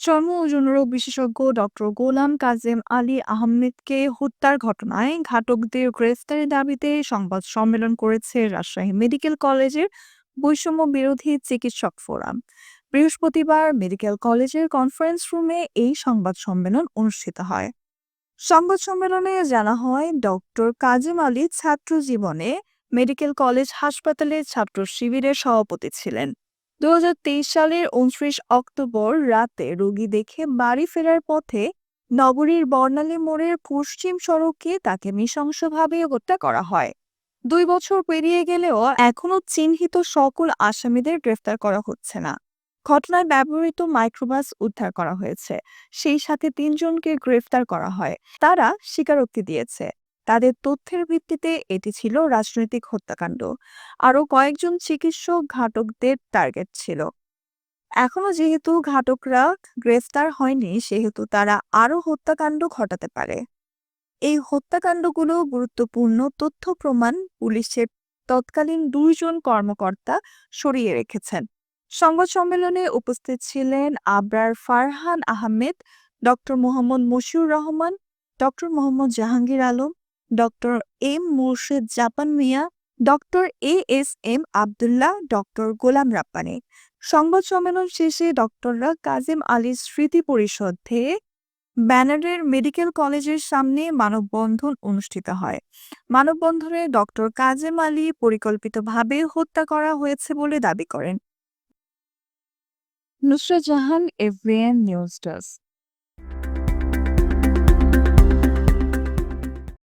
চর্ম ও যৌনরোগ বিশেষজ্ঞ ডক্টর গোলাম কাজেম আলী আহমেদকে হত্যার ঘটনায় ঘাতকদের গ্রেফতারের দাবিতে সংবাদ সম্মেলন করেছে রাজশাহী মেডিকেল কলেজের বৈষম্য বিরোধী চিকিৎসক ফোরাম। বৃহস্পতিবার মেডিকেল কলেজের কনফারেন্স রুমে এই সংবাদ সম্মেলন অনুষ্ঠিত হয়। সংবাদ সম্মেলনে জানা হয়, ডক্টর কাজেম আলী ছাত্র জীবনে মেডিকেল কলেজ হাসপাতালে ছাত্র শিবিরের সভাপতি ছিলেন। 2023 সালের 29 অক্টোবর রাতে রোগী দেখে বাড়ি ফেরার পথে নগরীর বর্ণালী মোড়ের পশ্চিম সড়কে তাকে নৃশংসভাবে হত্যা করা হয়। 2 বছর পেরিয়ে গেলেও এখনো চিহ্নিত সকল আসামিদের গ্রেফতার করা হচ্ছে না। ঘটনায় ব্যবহৃত মাইক্রোবাস উদ্ধার করা হয়েছে, সেই সাথে 3 জনকে গ্রেফতার করা হয়। তারা স্বীকারোক্তি দিয়েছে, তাদের তথ্যের ভিত্তিতে এটি ছিল রাজনৈতিক হত্যাকাণ্ড। আরও কয়েকজন চিকিৎসক ঘাতকদের টার্গেট ছিল। এখনো যেহেতু ঘাতকরা গ্রেফতার হয়নি, সেহেতু তারা আরও হত্যাকাণ্ড ঘটাতে পারে। এই হত্যাকাণ্ডগুলো গুরুত্বপূর্ণ তথ্য প্রমাণ পুলিশের তৎকালীন 2 জন কর্মকর্তা সরিয়ে রেখেছেন। সংবাদ সম্মেলনে উপস্থিত ছিলেন Abrar Farhan Ahmed, doctor Mohammad Moshiur Rahman, doctor Mohammad Jahangir Alam, doctor M Murshed Japan Mia, doctor S Abdullah, doctor Golam Rabbani. সংবাদ সম্মেলন শেষে ডক্টররা কাজেম আলীর স্মৃতি পরিষদে ব্যানারের মেডিকেল কলেজের সামনে মানববন্ধন অনুষ্ঠিত হয়। মানববন্ধনে ডক্টর কাজেম আলী পরিকল্পিতভাবে হত্যা করা হয়েছে বলে দাবি করেন। Nusrat Jahan, এফবিএন news desk.